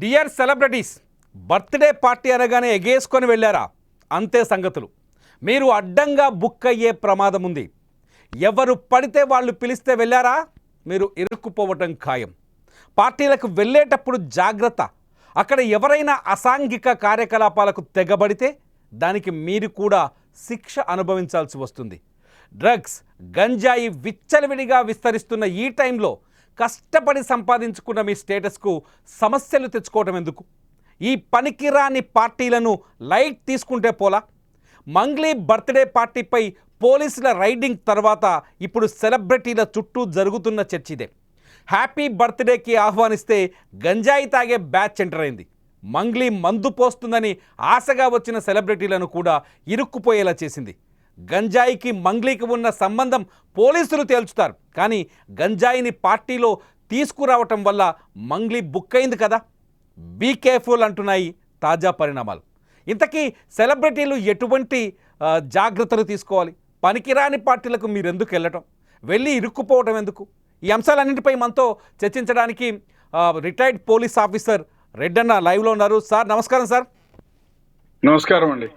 Dear celebrities, birthday party అనగానే ఎగేసుకొని వెళ్ళారా? అంతే సంగతులు. మీరు అడ్డంగా బుక్ అయ్యే ప్రమాదం ఉంది. ఎవరు పడితే వాళ్ళు పిలిస్తే వెళ్ళారా, మీరు ఇరుక్కుపోవటం ఖాయం. పార్టీలకు వెళ్ళేటప్పుడు జాగ్రత్త. అక్కడ ఎవరైనా అసాంఘిక కార్యకలాపాలకు తెగబడితే దానికి మీరు కూడా శిక్ష అనుభవించాల్సి వస్తుంది. డ్రగ్స్, గంజాయి విచ్చలవిడిగా విస్తరిస్తున్న ఈ టైంలో కష్టపడి సంపాదించుకున్న మీ స్టేటస్కు సమస్యలు తెచ్చుకోవటం ఎందుకు? ఈ పనికిరాని పార్టీలను లైట్ తీసుకుంటే పోలా? మంగ్లీ బర్త్డే పార్టీపై పోలీసుల రైడింగ్ తర్వాత ఇప్పుడు సెలబ్రిటీల చుట్టూ జరుగుతున్న చర్చ ఇదే. హ్యాపీ బర్త్డేకి ఆహ్వానిస్తే గంజాయి తాగే బ్యాచ్ ఎంటర్ అయింది. మంగ్లీ మందు పోస్తుందని ఆశగా వచ్చిన సెలబ్రిటీలను కూడా ఇరుక్కుపోయేలా చేసింది. గంజాయికి మంగ్లీకి ఉన్న సంబంధం పోలీసులు తేల్చుతారు, కానీ గంజాయిని పార్టీలో తీసుకురావటం వల్ల మంగ్లీ బుక్ అయింది కదా. బీ కేర్ఫుల్ అంటున్నాయి తాజా పరిణామాలు. ఇంతకీ సెలబ్రిటీలు ఎటువంటి జాగ్రత్తలు తీసుకోవాలి? పనికిరాని పార్టీలకు మీరు ఎందుకు వెళ్ళటం, వెళ్ళి ఇరుక్కుపోవటం ఎందుకు? ఈ అంశాలన్నింటిపై మనతో చర్చించడానికి రిటైర్డ్ పోలీస్ ఆఫీసర్ రెడ్డన్న లైవ్లో ఉన్నారు. సార్ నమస్కారం. సార్ నమస్కారం అండి.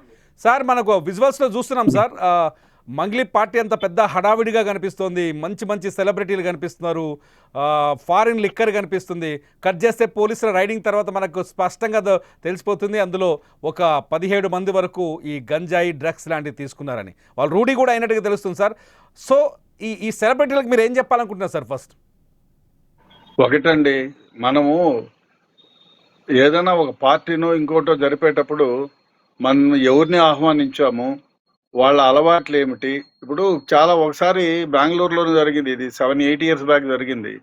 సార్, మనకు విజువల్స్లో చూస్తున్నాం సార్, మంగ్లీ పార్టీ అంత పెద్ద హడావిడిగా కనిపిస్తోంది. మంచి మంచి సెలబ్రిటీలు కనిపిస్తున్నారు, ఫారిన్ లిక్కర్ కనిపిస్తుంది. కట్ చేస్తే పోలీసుల రైడింగ్ తర్వాత మనకు స్పష్టంగా తెలిసిపోతుంది అందులో ఒక 17 మంది వరకు ఈ గంజాయి, డ్రగ్స్ లాంటివి తీసుకున్నారని. వాళ్ళు రూఢీ కూడా అయినట్టుగా తెలుస్తుంది సార్. సో ఈ సెలబ్రిటీలకు మీరు ఏం చెప్పాలనుకుంటున్నారు సార్? ఫస్ట్ ఒకటండి, మనము ఏదైనా ఒక పార్టీనో ఇంకోటో జరిపేటప్పుడు మనం ఎవరిని ఆహ్వానించాము, వాళ్ళ అలవాట్లు ఏమిటి. ఇప్పుడు ఒకసారి బెంగళూరులోనే జరిగింది, ఇది 7-8 ఇయర్స్ బ్యాక్ జరిగింది.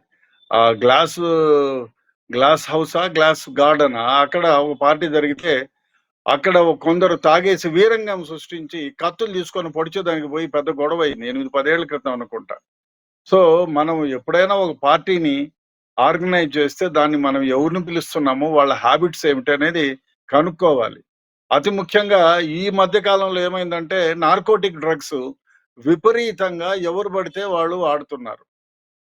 ఆ గ్లాస్ హౌసా గ్లాస్ గార్డెనా అక్కడ ఒక పార్టీ జరిగితే అక్కడ కొందరు తాగేసి వీరంగం సృష్టించి కత్తులు తీసుకొని పొడిచేదానికి పోయి పెద్ద గొడవ అయింది 8-10 ఏళ్ల క్రితం అనుకుంటా. సో మనం ఎప్పుడైనా ఒక పార్టీని ఆర్గనైజ్ చేస్తే దాన్ని మనం ఎవరిని పిలుస్తున్నామో, వాళ్ళ హ్యాబిట్స్ ఏమిటి అనేది కనుక్కోవాలి. అతి ముఖ్యంగా ఈ మధ్య కాలంలో ఏమైందంటే నార్కోటిక్ డ్రగ్స్ విపరీతంగా ఎవరు పడితే వాళ్ళు వాడుతున్నారు.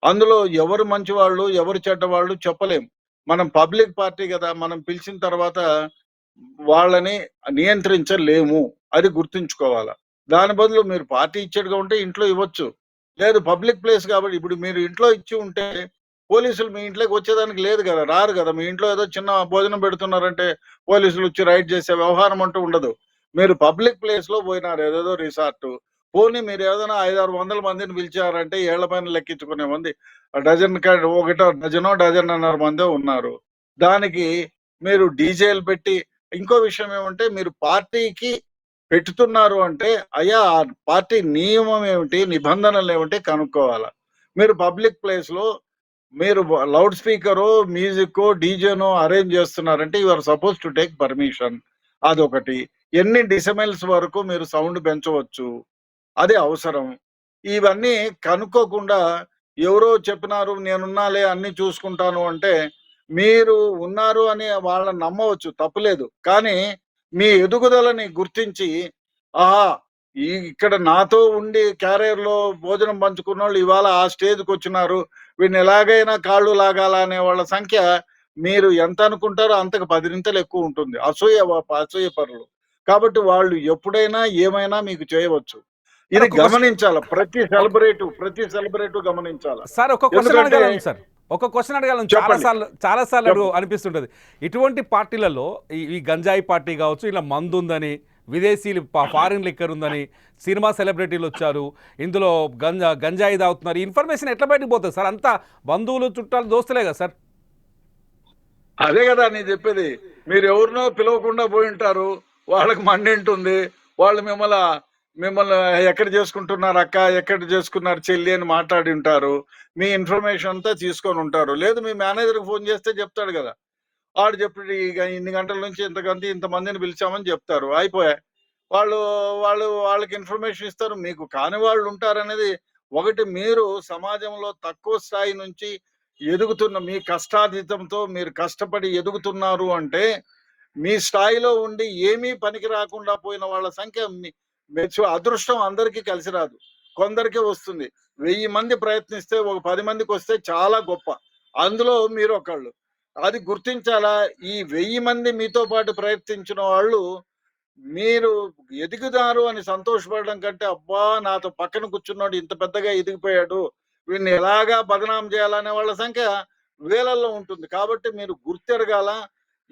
అందులో ఎవరు మంచి వాళ్ళు ఎవరు చెడ్డవాళ్ళు చెప్పలేం. మనం పబ్లిక్ పార్టీ కదా, మనం పిలిచిన తర్వాత వాళ్ళని నియంత్రించలేము, అది గుర్తుంచుకోవాలా. దాని బదులు మీరు పార్టీ ఇచ్చేట్టుగా ఉంటే ఇంట్లో ఇవ్వచ్చు, లేదు పబ్లిక్ ప్లేస్ కాబట్టి. ఇప్పుడు మీరు ఇంట్లో ఇచ్చి ఉంటే పోలీసులు మీ ఇంట్లోకి వచ్చేదానికి లేదు కదా, రారు కదా. మీ ఇంట్లో ఏదో చిన్న భోజనం పెడుతున్నారంటే పోలీసులు వచ్చి రైడ్ చేసే వ్యవహారం అంటూ ఉండదు. మీరు పబ్లిక్ ప్లేస్ లో పోయినారు, ఏదేదో రిసార్ట్, పోనీ మీరు ఏదైనా 500-600 మందిని పిలిచారంటే ఏళ్ల పైన లెక్కించుకునే మంది ఒకటో డజన్నర మందే ఉన్నారు. దానికి మీరు డీజేలు పెట్టి, ఇంకో విషయం ఏమంటే మీరు పార్టీకి పెట్టుతున్నారు అంటే అయ్యా ఆ పార్టీ నియమం ఏమిటి, నిబంధనలు ఏమిటి కనుక్కోవాలా. మీరు పబ్లిక్ ప్లేస్ లో మీరు లౌడ్ స్పీకరో మ్యూజిక్ డీజేనో అరేంజ్ చేస్తున్నారంటే you are suppose to take permission. అదొకటి. ఎన్ని డిసిమైల్స్ వరకు మీరు సౌండ్ పెంచవచ్చు, అది అవసరం. ఇవన్నీ కనుక్కోకుండా ఎవరో చెప్పినారు నేనున్నాలే అన్ని చూసుకుంటాను అంటే మీరు ఉన్నారు అని వాళ్ళని నమ్మవచ్చు, తప్పులేదు. కానీ మీ ఎదుగుదలని గుర్తించి, ఆహా ఇక్కడ నాతో ఉండి క్యారియర్ లో భోజనం పంచుకున్న వాళ్ళు ఇవాళ ఆ స్టేజ్కి వచ్చినారు, వీడిని ఎలాగైనా కాళ్ళు లాగాల అనే వాళ్ళ సంఖ్య మీరు ఎంత అనుకుంటారో అంతకు 10 రెట్లు ఎక్కువ ఉంటుంది. అసూయ పరులు కాబట్టి వాళ్ళు ఎప్పుడైనా ఏమైనా మీకు చేయవచ్చు. ఇది గమనించాల ప్రతి సెలబ్రేటివ్ గమనించాల. సార్ ఒక క్వశ్చన్ ఎందుకంటే అడగాలను సార్, ఒక క్వశ్చన్ అడగాలను. చాలాసార్లు అనిపిస్తుంటుంది ఇటువంటి పార్టీలలో, ఈ గంజాయి పార్టీ కావచ్చు, ఇలా మందు ఉందని, విదేశీలు ఫారిన్ లిక్కర్ ఉందని, సినిమా సెలబ్రిటీలు వచ్చారు, ఇందులో గంజాయి తాగుతున్నారు, ఇన్ఫర్మేషన్ ఎట్లా బయటకు పోతుంది సార్? అంతా బంధువులు చుట్టాలు దోస్తులే కదా సార్. అదే కదా నేను చెప్పేది. మీరు ఎవరినో పిలవకుండా పోయి ఉంటారు, వాళ్ళకి మండింటుంది, వాళ్ళు మిమ్మల్ని ఎక్కడ చేసుకుంటున్నారు అక్క, ఎక్కడ చేసుకున్నారు చెల్లి అని మాట్లాడి ఉంటారు. మీ ఇన్ఫర్మేషన్ అంతా తీసుకొని ఉంటారు. లేదు మీ మేనేజర్కి ఫోన్ చేస్తే చెప్తాడు కదా, వాడు చెప్పి ఇక ఇన్ని గంటల నుంచి ఇంతమందిని పిలిచామని చెప్తారు, అయిపోయాయి. వాళ్ళకి ఇన్ఫర్మేషన్ ఇస్తారు, మీకు కాని వాళ్ళు ఉంటారనేది ఒకటి. మీరు సమాజంలో తక్కువ స్థాయి నుంచి ఎదుగుతున్న, మీ కష్టార్జితంతో మీరు కష్టపడి ఎదుగుతున్నారు అంటే మీ స్థాయిలో ఉండి ఏమీ పనికి రాకుండా పోయిన వాళ్ళ సంఖ్య అదృష్టం అందరికీ కలిసి రాదు, కొందరికే వస్తుంది. 1000 మంది ప్రయత్నిస్తే ఒక 10 మందికి వస్తే చాలా గొప్ప, అందులో మీరు ఒకళ్ళు. అది గుర్తించాలా? ఈ 1000 మంది మీతో పాటు ప్రయత్నించిన వాళ్ళు మీరు ఎదుగుతారు అని సంతోషపడడం కంటే, అబ్బా! నాతో పక్కన కూర్చున్నోడు ఇంత పెద్దగా ఎదిగిపోయాడు. వీడిని ఎలాగా బదనాం చేయాలనే వాళ్ళ సంఖ్య వేలల్లో ఉంటుంది. కాబట్టి మీరు గుర్తెరగాల.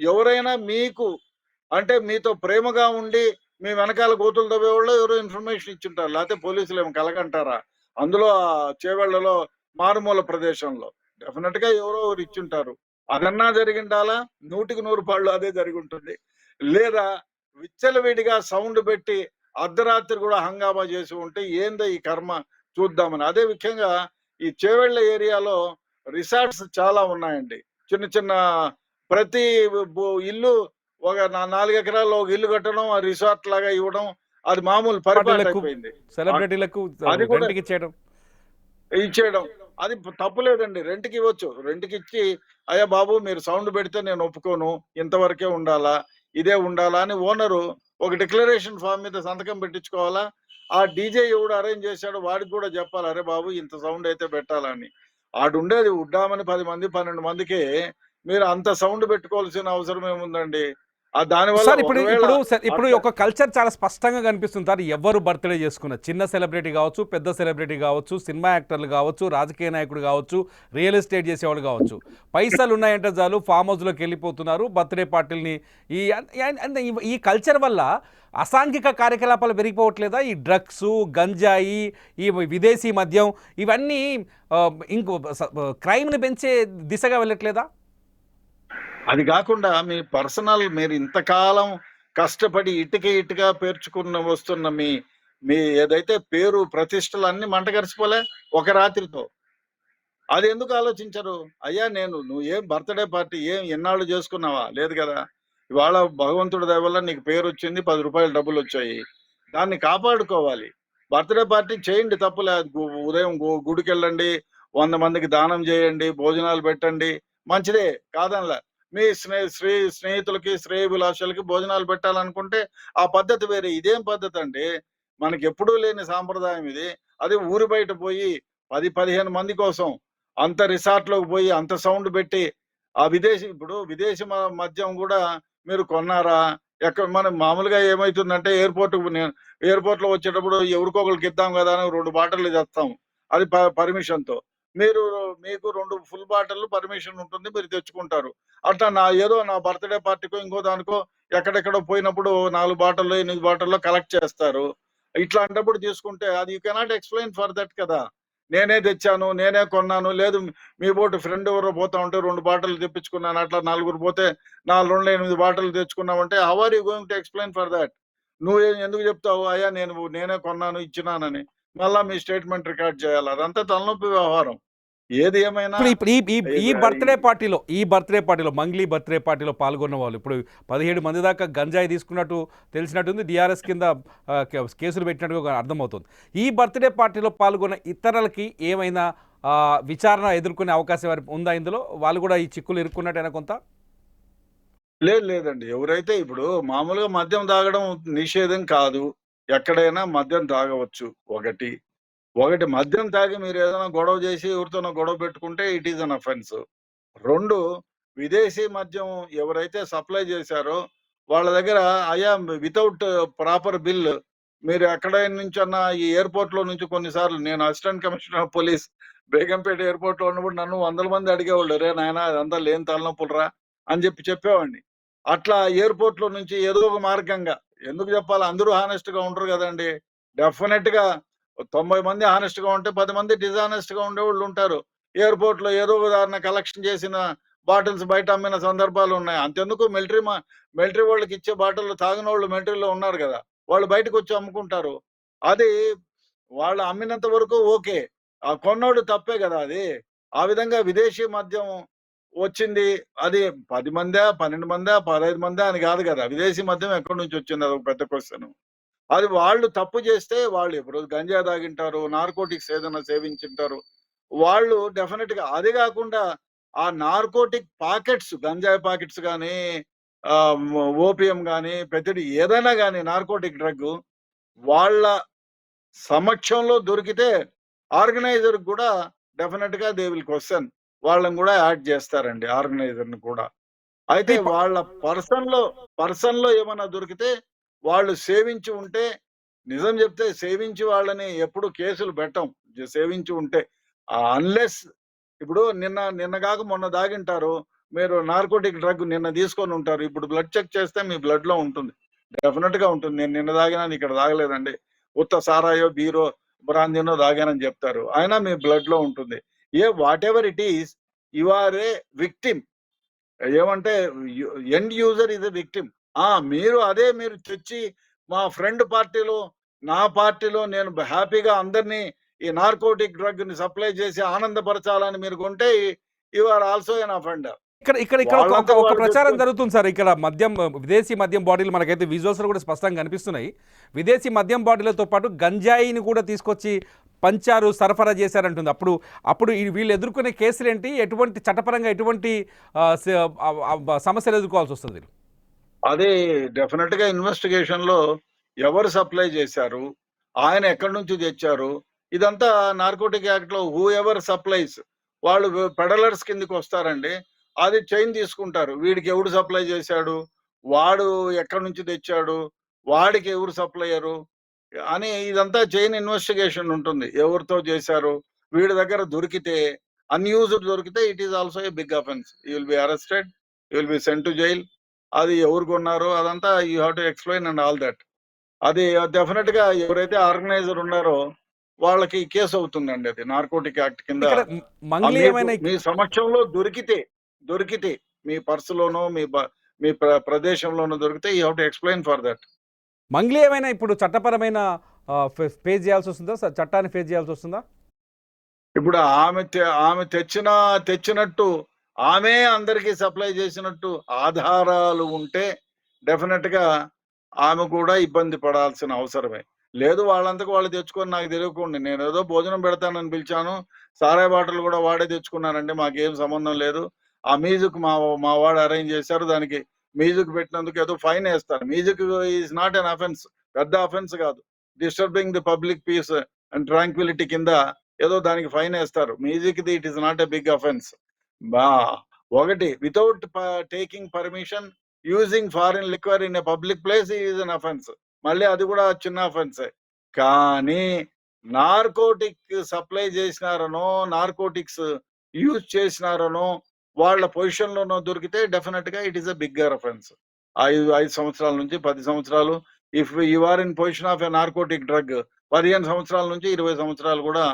ఎవరైనా మీకు అంటే మీతో ప్రేమగా ఉండి, మీ వెనకాల గోతులు తవ్వేవాళ్ళో ఎవరో ఇన్ఫర్మేషన్ ఇచ్చుంటారు. లేతే పోలీసులేమో కలగంటారా? అందులో చేవెళ్లలో మారుమూల ప్రదేశంలో. డెఫినిట్‌గా ఎవరో ఒకరు ఇచ్చుంటారు. అదన్నా జరిగిండాలా? 100కి 100 పాళ్ళు అదే జరిగుంటుంది. లేదా విచ్చలవిడిగా సౌండ్ పెట్టి అర్ధరాత్రి కూడా హంగామా చేసి ఉంటే ఏందో ఈ కర్మ చూద్దామని. అదే ముఖ్యంగా ఈ చేవెళ్ళ ఏరియాలో రిసార్ట్స్ చాలా ఉన్నాయండి. చిన్న చిన్న ప్రతి ఇల్లు ఒక 4 ఎకరాల్లో ఒక ఇల్లు కట్టడం, ఆ రిసార్ట్ లాగా ఇవ్వడం అది మామూలు పరిపాటి పార్టీలకు అయిపోయింది. సెలబ్రిటీలకు అది కూడా రెంట్కి ఇచ్చేయడం. ఇచ్చేయడం. అది తప్పులేదండి. రెంట్‌కివ్వచ్చు. రెంట్‌కిచ్చి, "అయ్యా బాబు మీరు సౌండ్ పెడితే నేను ఒప్పుకోను. ఇంతవరకే ఉండాలా, ఇదే ఉండాలా" అని ఓనరు ఒక డిక్లరేషన్ ఫార్మ్ మీద సంతకం పెట్టించుకోవాలా. ఆ డీజే ఎవడు అరేంజ్ చేశాడో వాడికి కూడా చెప్పాలి. "అరే బాబు ఇంత సౌండ్ అయితే పెట్టాలా" అని. ఆడుండేది ఉడ్డామని 10 మంది, 12 మందికి మీరు అంత సౌండ్ పెట్టుకోవాల్సిన అవసరం ఏముందండి? దానివల్ల సార్ ఇప్పుడు ఒకవేళ ఇప్పుడు సార్ ఇప్పుడు అట్లా ఒక కల్చర్ చాలా స్పష్టంగా కనిపిస్తుంది సార్. ఎవరు బర్త్డే చేసుకున్న చిన్న సెలబ్రిటీ కావచ్చు, పెద్ద సెలబ్రిటీ కావచ్చు, సినిమా యాక్టర్లు కావచ్చు, రాజకీయ నాయకుడు కావచ్చు, రియల్ ఎస్టేట్ చేసేవాడు కావచ్చు, పైసలు ఉన్నాయంటే చాలు ఫామ్ హౌస్లోకి వెళ్ళిపోతున్నారు బర్త్డే పార్టీలని. ఈ ఈ కల్చర్ వల్ల అసాంఘిక కార్యకలాపాలు పెరిగిపోవట్లేదా? ఈ డ్రగ్స్, గంజాయి, ఈ విదేశీ మద్యం ఇవన్నీ ఇంకో క్రైమ్ని పెంచే దిశగా వెళ్ళట్లేదా? అది గాకుండా మీ పర్సనల్ మీరు ఇంతకాలం కష్టపడి ఇటుక పేర్చుకున్న వస్తున్న మీ మీ ఏదైతే పేరు, ప్రతిష్టలన్నీ మంటగలిసిపోలే ఒక రాత్రితో. అది ఎందుకు ఆలోచించరు? అయ్యా నువ్వేం బర్త్‌డే పార్టీ ఎన్నాళ్ళు చేసుకున్నావా? లేదు గదా! ఇవాళ భగవంతుడి దయ వల్ల నీకు పేరొచ్చింది. రూ. 10 డబ్బులొచ్చాయి. దాన్ని కాపాడుకోవాలి. బర్త్‌డే పార్టీ చేయండి తప్పులే. ఉదయం గుడికెళ్ళండి. 100 మందికి దానం జేయండి. భోజనాలు పెట్టండి. మంచిదే కాదనలా. మీ స్నేహితులకి, శ్రేయోభిలాషులకి భోజనాలు పెట్టాలనుకుంటే ఆ పద్ధతి వేరే. ఇదేం పద్ధతండి? మనకెప్పుడూ లేని సాంప్రదాయం ఇది. అది ఊరి బయట పోయి 10, 15 మంది కోసం అంత రిసార్ట్‌లోకి పోయి అంత సౌండ్ పెట్టి, ఆ ఇప్పుడు విదేశీ మద్యం గూడా మీరు కొన్నారా? మనం మామూలుగా ఏమైతుందంటే ఎయిర్‌పోర్ట్‌లో వచ్చేటప్పుడు ఎవరికో ఒకళ్ళకి ఇద్దాం గదా! అని 2 బాటిల్లు తెస్తాం. అది పర్మిషన్‌తో. మీరు మీకు 2 ఫుల్ బాటిల్లు పర్మిషన్ ఉంటుంది. మీరు తెచ్చుకుంటారు. అట్లా నా బర్త్‌డే పార్టీకో, ఇంకో దానికో ఎక్కడెక్కడో పోయినప్పుడు 4 బాటిల్లో, 8 బాటిల్లో కలెక్ట్ చేస్తారు. ఇట్లాంటప్పుడు తీసుకుంటే అది you cannot explain for that కదా! నేనే తెచ్చాను, నేనే కొన్నాను. లేదు మీ బోటి ఫ్రెండ్ ఎవరో పోతా ఉంటే 2 బాటిల్లు తెప్పించుకున్నాను. అట్లా నలుగురు పోతే 8 బాటిల్లు తెచ్చుకున్నావంటే how are you going to explain for that? ఎందుకు చెప్తావు? అయ్యా నేనే కొన్నాను, ఇచ్చినానని. మళ్ళా మీ స్టేట్‌మెంట్ రికార్డ్ చేయాలి. అదంతా తలనొప్పి వ్యవహారం. ఏది ఏమైనా ఇప్పుడు ఇప్పుడు ఈ ఈ ఈ ఇబ ఈ బర్త్‌డే పార్టీలో మంగ్లీ బర్త్‌డే పార్టీలో పాల్గొన్న వాళ్ళు ఇప్పుడు 17 మంది దాకా గంజాయి తీసుకున్నట్టు తెలిసినట్టుంది. డీఆర్ఎస్ కింద కేసులు పెట్టినట్టుగా అర్థమవుతుంది. ఈ బర్త్‌డే పార్టీలో పాల్గొన్న ఇతరులకి ఏమైనా విచారణ ఎదుర్కొనే అవకాశం ఉందా ఇందులో? వాళ్ళు కూడా ఈ చిక్కులు ఇరుక్కున్నట్టేనా కొంత? లేదండి. ఎవరైతే ఇప్పుడు మామూలుగా మద్యం తాగడం నిషేధం కాదు. ఎక్కడైనా మద్యం తాగవచ్చు ఒకటి. ఒకటి మద్యం తాగి మీరేదైనా గొడవ చేసి ఎవరితోనో గొడవ పెట్టుకుంటే ఇట్ ఈస్ అన్ అఫెన్స్. 2 విదేశీ మద్యం ఎవరైతే సప్లై చేశారో వాళ్ళ దగ్గర అయ్యా వితౌట్ ప్రాపర్ బిల్ మీరు ఎక్కడ నుంచన్నా ఈ ఎయిర్‌పోర్ట్‌లో నుంచి కొన్ని సార్లు నేను assistant commissioner of police Begumpet ఎయిర్‌పోర్ట్‌లో ఉన్నప్పుడు నన్ను వందల మంది అడిగేవాళ్ళు. "అరేయ్ నాయనా అదంతా లేని తలనొప్పులురా" అని చెప్పేవాడిని. అట్లా ఎయిర్‌పోర్ట్‌లో నుంచి ఏదో ఒక మార్గంగా ఎందుకు చెప్పాలి అందరూ హానెస్ట్‌గా ఉండరు గదండీ! డెఫినెట్‌గా 90 మంది హానెస్ట్‌గా ఉంటే 10 మంది డిజానెస్ట్‌గా ఉండేవాళ్ళుంటారు. ఎయిర్‌పోర్ట్‌లో ఏదో ఒక దారిన కలెక్షన్ చేసిన బాటిల్స్ బయట అమ్మిన సందర్భాలున్నాయి. అంతెందుకు మిలిటరీ వాళ్ళకిచ్చే బాటిల్లు తాగనోళ్ళు మిలిటరీలో ఉన్నారు గదా! వాళ్ళు బయటకొచ్చి అమ్ముకుంటారు. అది వాళ్ళు అమ్మినంత వరకు ఓకే. ఆ కొన్నోడు తప్పే గదా అది. ఆ విధంగా విదేశీ మద్యం వచ్చింది. అది 10 మందా, 12 మందా, 15 మందా అని గాదు గదా! విదేశీ మద్యం ఎక్కడి నుంచొచ్చింది అదొక పెద్ద క్వెషను. అది వాళ్ళు తప్పు చేస్తే వాళ్ళు ఎప్పుడో గంజా తాగింటారు, నార్కోటిక్స్ ఏదైనా సేవించుంటారు. వాళ్ళు డెఫినిట్‌గా అది గాకుండా ఆ నార్కోటిక్ పాకెట్స్ గంజాయి పాకెట్స్ గానీ, ఓపీఎం గానీ, ఏదైనా గానీ నార్కోటిక్ డ్రగ్గు వాళ్ళ సమక్షంలో దొరికితే ఆర్గనైజర్‌కి గూడా డెఫినిట్‌గా దే విల్ క్వెషన్. వాళ్ళని కూడా యాడ్ చేస్తారండి, ఆర్గనైజర్‌ని కూడా. అంటే అయితే వాళ్ళ పర్సన్‌లో ఏమన్నా దొరికితే వాళ్ళు సేవించి ఉంటే, నిజం చెప్తే సేవించి వాళ్ళని ఎప్పుడు కేసులు పెట్టం. సేవించి ఉంటే. అన్‌లెస్ ఇప్పుడు నిన్న గాక మొన్న తాగింటారు. మీరు నార్కోటిక్ డ్రగ్ నిన్న తీసుకొనుంటారు. ఇప్పుడు బ్లడ్ చెక్ చేస్తే మీ బ్లడ్‌లో ఉంటుంది. డెఫినిట్‌గా ఉంటుంది. నేను నిన్న తాగినాను, ఇక్కడ తాగలేదండి. ఉత్త సారాయో, బీరో, బ్రాందీనో తాగానని చెప్తారు. అయినా మీ బ్లడ్‌లో ఉంటుంది. Whatever it is, you are a victim. ఏమంటే you end user is a victim. మీరు తెచ్చి మా ఫ్రెండ్ పార్టీలో, నా పార్టీలో నేను హ్యాపీగా అందరిని ఈ నార్కోటిక్ డ్రగ్‌ని సప్లై చేసి ఆనందపరచాలని మీరు కొంటే, you are also an offender. ఇక్కడ ఇక్కడ ఇక్కడ ఒక ఒక వాళ్ళంతకు ఒక వాళ్ళు ప్రచారం తెచ్చుకొని జరుగుతుంది సార్. ఇక్కడ మద్యం, విదేశీ మద్యం బాటిల్ మనకైతే విజువల్స్లో కూడా స్పష్టంగా కనిపిస్తున్నాయి. విదేశీ మద్యం బాటిళ్లతో పాటు గంజాయిని కూడా తీసుకొచ్చి పంచారు, సరఫరా చేశారంటుంది. అప్పుడు అప్పుడు వీళ్ళు ఎదుర్కొనే కేసులు ఏంటి? ఎటువంటి చట్టపరంగా ఎటువంటి సమస్యలు ఎదుర్కోవాల్సి వస్తుంది వీళ్ళు? అది డెఫినిట్‌గా ఇన్వెస్టిగేషన్‌లో ఎవరు సప్లై చేశారు? ఆయన ఎక్కడి నుంచి తెచ్చారు? ఇదంతా నార్కోటిక్ యాక్ట్‌లో హూ ఎవర్ సప్లైస్ వాళ్ళు పెడలర్స్ కిందకొస్తారండి. అది చైన్ తీసుకుంటారు. వీడికి ఎవడు సప్లై చేశాడు? వాడు ఎక్కడి నుంచి తెచ్చాడు? వాడికి ఎవరు సప్లయరు? అని ఇదంతా చైన్ ఇన్వెస్టిగేషన్ ఉంటుంది. ఎవరితో చేశారు? వీడి దగ్గర దొరికితే, అన్‌యూజ్డ్ దొరికితే it is also a big offence. You will be arrested. You will be sent to jail. అది ఎవరు కొన్నారో అదంతా you have to explain and all that. అది డెఫినిట్‌గా ఎవరైతే ఆర్గనైజర్ ఉన్నారో వాళ్ళకి కేస్ అవుతుందండి అది. నార్కోటిక్ యాక్ట్ కింద. ఇక్కడ మంగ్లీ మీకు ఏమైనా మీ సమక్షంలో దొరికితే మీ పర్సులోనో, మీ ప్రదేశంలోనో దొరికితే you have to explain for that. Mangli ఏమైనా ఇప్పుడు చట్టపరమైన ఫేస్ చేయాల్సి వస్తుందా? చట్టాన్ని ఫేస్ చేయాల్సి వస్తుందా? ఇప్పుడు ఆమె తెచ్చినట్టు, ఆమె అందరికీ సప్లై చేసినట్టు ఆధారాలు ఉంటే డెఫినిట్‌గా ఆమె కూడా ఇబ్బంది పడాల్సిన అవసరమే. లేదు, వాళ్ళంతకు వాళ్ళు తెచ్చుకొని నాకు తెలియకుండా నేనేదో భోజనం పెడతానని పిలిచాను. సారాయి బాటిల్ కూడా వాడే తెచ్చుకున్నానండి. మాకేం సంబంధం లేదు. ఆ మ్యూజిక్ మా వాడు అరేంజ్ చేశారు. దానికి మ్యూజిక్ పెట్టినందుకు ఏదో ఫైన్ ఏస్తారు. Music is not an offence. పెద్ద అఫెన్స్ కాదు. Disturbing the public peace and tranquillity కింద ఏదో దానికి ఫైన్ ఏస్తారు. మ్యూజిక్‌ది it is not a big offence. బా ఒకటి without taking permission using foreign liquor in a public place is an offence. మళ్ళీ అది కూడా చిన్న అఫెన్సే. కానీ నార్కోటిక్ సప్లై చేసినారనో, నార్కోటిక్స్ యూజ్ చేసినారనో, వాళ్ళ పొజిషన్‌లోనో దొరికితే డెఫినిట్‌గా it is a bigger offence. 5 సంవత్సరాల నుంచి 10 సంవత్సరాలు. If you are in position of a narcotic drug 15 సంవత్సరాల నుంచి 20 సంవత్సరాలు కూడా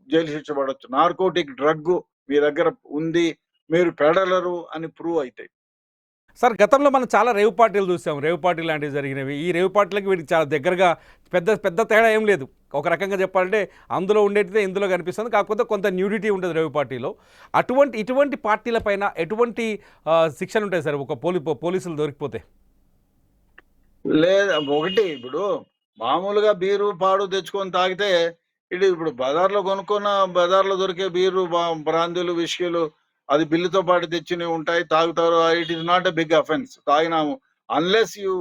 జైలు శిక్ష పడొచ్చు. నార్కోటిక్ డ్రగ్ మీ దగ్గర ఉంది, మీరు పెడలరు అని ప్రూవ్ అయితే. సార్, గతంలో మనం చాలా రేవ్ పార్టీలు చూసాం. రేవ్ పార్టీ లాంటివి జరిగినవి. ఈ రేవ్ పార్టీలకి వీటికి చాలా దగ్గరగా పెద్ద పెద్ద తేడా ఏం లేదు. ఒక రకంగా చెప్పాలంటే అందులో ఉండేటిదే ఇందులో కనిపిస్తుంది. కాకపోతే కొంత న్యూడిటీ ఉంటుంది రేవ్ పార్టీలో. ఇటువంటి పార్టీల పైన ఎటువంటి శిక్షలు ఉంటాయి సార్ ఒక పోలీసులు దొరికిపోతే? లేదా ఒకటి ఇప్పుడు మామూలుగా బీరు, పాడు తెచ్చుకొని తాగితే ఇప్పుడు బజార్‌లో దొరికే బీరు, బ్రాందీలు, విస్కీలు అది బిల్లుతో పాటు తెచ్చినవి ఉంటాయి. తాగుతారు. It is not a big offence. తాగినాము. Unless you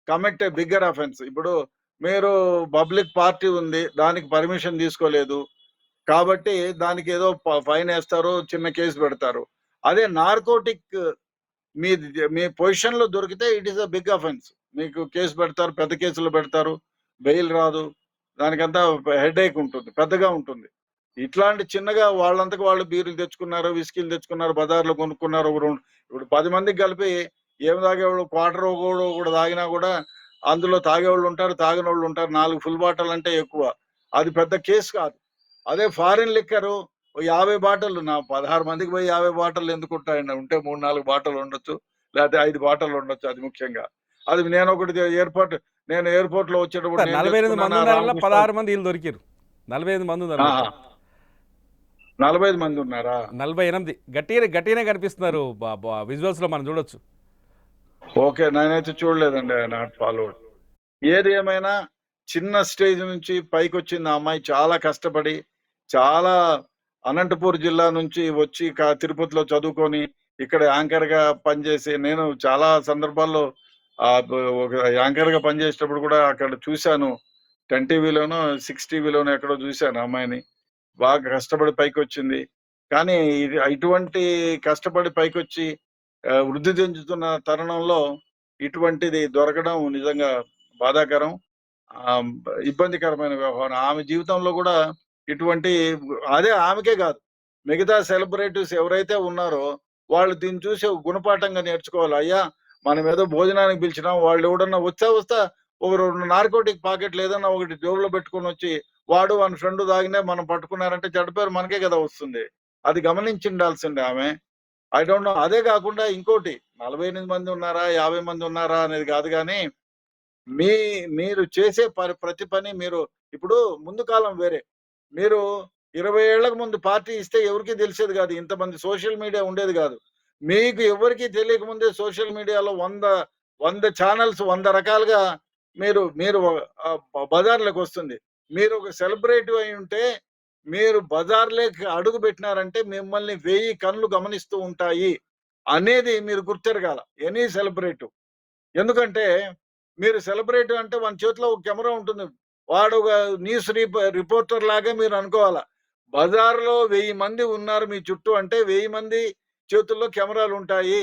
commit a bigger offence. ఇప్పుడు మీరు పబ్లిక్ పార్టీ ఉంది. దానికి పర్మిషన్ తీసుకోలేదు. కాబట్టి దానికేదో ఫైన్ ఏస్తారు. చిన్న కేస్ పెడతారు. అదే నార్కోటిక్ మీ పొజిషన్‌లో దొరికితే it is a big offence. మీకు కేస్ పెడతారు. పెద్ద కేసులు పెడతారు. బెయిల్ రాదు. దానికంతా హెడేక్ ఉంటుంది. పెద్దగా ఉంటుంది. ఇట్లాంటి చిన్నగా వాళ్ళంతకు వాళ్ళు బీర్లు తెచ్చుకున్నారు, విస్కీలు తెచ్చుకున్నారు, బజార్‌లో కొనుక్కున్నారు. ఇప్పుడు 10 మందికి కలిపి ఏమి తాగేవాళ్ళు క్వార్టర్ కూడా తాగినా కూడా అందులో తాగేవాళ్ళుంటారు, తాగనోళ్ళుంటారు. 4 ఫుల్ బాటిల్ అంటే ఎక్కువ. అది పెద్ద కేస్ కాదు. అదే ఫారిన్ లిక్కరు ఓ 50 బాటిల్లు 16 మందికి పోయి 50 బాటిల్లు ఎందుకుంటాయండి? ఉంటే 3, 4 బాటిల్లు ఉండొచ్చు. లేకపోతే 5 బాటిల్లు ఉండొచ్చు. అది ముఖ్యంగా. అది నేను ఎయిర్‌పోర్ట్‌లో వచ్చేటప్పుడు సార్, నేను 48 మంది తెచ్చుకున్నానా ఉన్నారల్లా రామకృష్ణ. 16 మంది వీళ్ళు దొరికిరు. 45 మంది ఉన్నారు ఆహా! మొత్తం. 45 మంది ఉన్నారా? 48 గట్టిగానే కనిపిస్తున్నారు. విజువల్స్లో మనం చూడొచ్చు. ఓకే. నేనైతే చూడలేదండి. I not followed. ఏది ఏమైనా చిన్న స్టేజ్ నుంచి పైకొచ్చింది ఆ అమ్మాయి. చాలా కష్టపడి, చాలా అనంతపూర్ జిల్లా నుంచి వచ్చి తిరుపతిలో చదువుకొని, ఇక్కడ యాంకర్‌గా పనిచేసి నేను చాలా సందర్భాల్లో ఒక యాంకర్‌గా పనిచేసేటప్పుడు కూడా అక్కడ చూశాను. 10 టీవీలోనో, 6 టీవీలోనో ఎక్కడో చూశాను ఆ అమ్మాయిని. బాగా కష్టపడి పైకొచ్చింది. కానీ ఇటువంటి కష్టపడి పైకొచ్చి వృద్ధి చెందుతున్న తరుణంలో ఇటువంటిది దొరకడం నిజంగా బాధాకరం. ఆహ్, ఇబ్బందికరమైన వ్యవహారం. ఆమె జీవితంలో గూడా ఇటువంటి అదే ఆమెకే గాదు. మిగతా సెలబ్రిటీస్ ఎవరైతే ఉన్నారో వాళ్ళు దీన్ని చూసి ఒక గుణపాఠంగా నేర్చుకోవాలి. అయ్యా! మనమేదో భోజనానికి పిలిచినాం. వాళ్ళెవడన్నా వస్తా ఒక 2 నార్కోటిక్ పాకెట్లు ఏదన్నా ఒకటి జేబులో పెట్టుకొనొచ్చి వాడు వాని ఫ్రెండ్ తాగినా మనం పట్టుకున్నారంటే చెడ్డ పేరు మనకే గదా వస్తుంది. అది గమనించుండాల్సిందే ఆమె. I don't know. అదే గాకుండా ఇంకోటి 48 మంది ఉన్నారా? 50 మంది ఉన్నారా? అనేది గాదు గానీ మీ మీరు చేసే ప్రతి పని మీరు ఇప్పుడు ముందు కాలం వేరే. మీరు 20 ఏళ్లకు ముందు పార్టీ ఇస్తే ఎవరికీ తెలిసేది గాదు. ఇంతమంది సోషల్ మీడియా ఉండేది గాదు. మీకు ఎవ్వరికీ తెలియక ముందే సోషల్ మీడియాలో 100 ఛానెల్స్ 100 రకాలుగా మీరు మీరు బజార్‌లోకొస్తుంది. మీరు ఒక సెలబ్రిటీ అయ్యుంటే మీరు బజార్‌లోకి అడుగు పెట్టినారంటే మిమ్మల్ని 1000 కన్నులు గమనిస్తూ ఉంటాయి అనేది మీరు గుర్తెరగాల. Any celebrity. ఎందుకంటే మీరు సెలబ్రిటీ అంటే వాని చేతిలో ఒక కెమెరా ఉంటుంది. వాడు ఒక న్యూస్ రిపోర్టర్ లాగా మీరు అనుకోవాలా. బజార్‌లో 1000 మంది ఉన్నారు మీ చుట్టూ అంటే 1000 మంది చేతుల్లో కెమెరాలుంటాయి.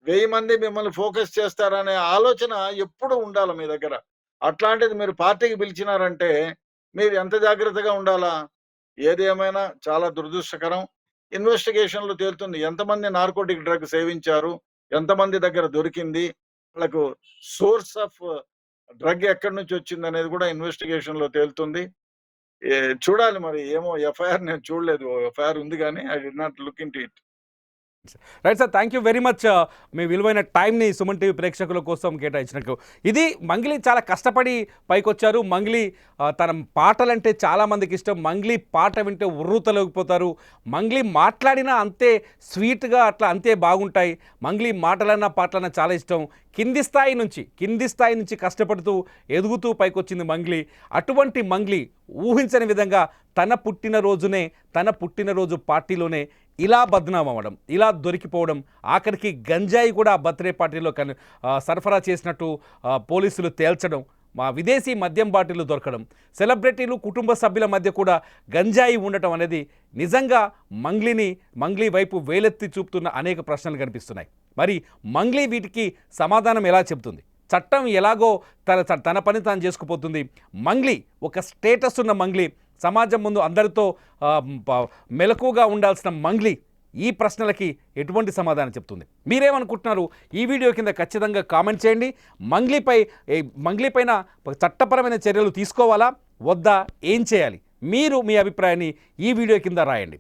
1000 మంది మిమ్మల్ని ఫోకస్ చేస్తారనే ఆలోచన ఎప్పుడూ ఉండాల మీ దగ్గర. అట్లాంటిది మీరు పార్టీకి పిలిచినారంటే మీరు ఎంత జాగ్రత్తగా ఉండాలా? ఏది ఏమైనా చాలా దురదృష్టకరం. ఇన్వెస్టిగేషన్‌లో తేలుతుంది. ఎంతమంది నార్కోటిక్ డ్రగ్ సేవించారు? ఎంతమంది దగ్గర దొరికింది? వాళ్ళకు సోర్స్ ఆఫ్ డ్రగ్ ఎక్కడి నుంచి వచ్చిందనేది కూడా ఇన్వెస్టిగేషన్‌లో తేలుతుంది. చూడాలి మరి ఏమో ఎఫ్ఐఆర్ నేను చూడలేదు. ఎఫ్ఐఆర్ ఉంది గానీ I did not look into it. Right sir, thank you very much మీ విలువైన టైంని సుమన్ టీవీ ప్రేక్షకుల కోసం కేటాయించినట్టు. ఇది మంగ్లీ చాలా కష్టపడి పైకొచ్చారు. మంగ్లీ తన పాటలంటే చాలామందికి ఇష్టం. మంగ్లీ పాట వింటే ఉర్రూతలోకిపోతారు. మంగ్లీ మాట్లాడినా అంతే స్వీట్గా అట్లా అంతే బాగుంటాయి. మంగ్లీ మాటలన్నా పాటలన్నా చాలా ఇష్టం. కింది స్థాయి నుంచి కష్టపడుతూ ఎదుగుతూ పైకొచ్చింది మంగ్లీ. అటువంటి మంగ్లీ ఊహించని విధంగా తన పుట్టినరోజు పార్టీలోనే ఇలా బద్నాం అవ్వడం, ఇలా దొరికిపోవడం, ఆఖరికి గంజాయి కూడా బర్త్డే పార్టీలో సరఫరా చేసినట్టు పోలీసులు తేల్చడం, విదేశీ మద్యం బాటిళ్లు దొరకడం, సెలబ్రిటీలు కుటుంబ సభ్యుల మధ్య కూడా గంజాయి ఉండటం అనేది నిజంగా మంగ్లీ వైపు వేలెత్తి చూపుతున్న అనేక ప్రశ్నలు కనిపిస్తున్నాయి. మరి మంగ్లీ వీటికి సమాధానం ఎలా చెబుతుంది? చట్టం ఎలాగో తన పని తాను చేసుకుపోతుంది. మంగ్లీ ఒక స్టేటస్ ఉన్న మంగ్లీ, సమాజం ముందు అందరితో మెలకుగా ఉండాల్సిన మంగ్లీ ఈ ప్రశ్నలకి ఎటువంటి సమాధానం చెప్తుంది? మీరేమనుకుంటున్నారు? ఈ వీడియో కింద ఖచ్చితంగా కామెంట్ చేయండి. మంగ్లీ పైన చట్టపరమైన చర్యలు తీసుకోవాలా వద్దా, ఏం చేయాలి? మీరు మీ అభిప్రాయాన్ని ఈ వీడియో కింద రాయండి.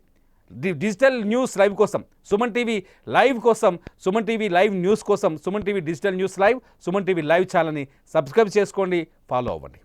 డిజిటల్ న్యూస్ లైవ్ కోసం, సుమన్ టీవీ లైవ్ కోసం, సుమన్ టీవీ లైవ్ న్యూస్ కోసం, Suman TV digital news live, Suman TV live ఛానల్ని సబ్స్క్రైబ్ చేసుకోండి, ఫాలో అవ్వండి.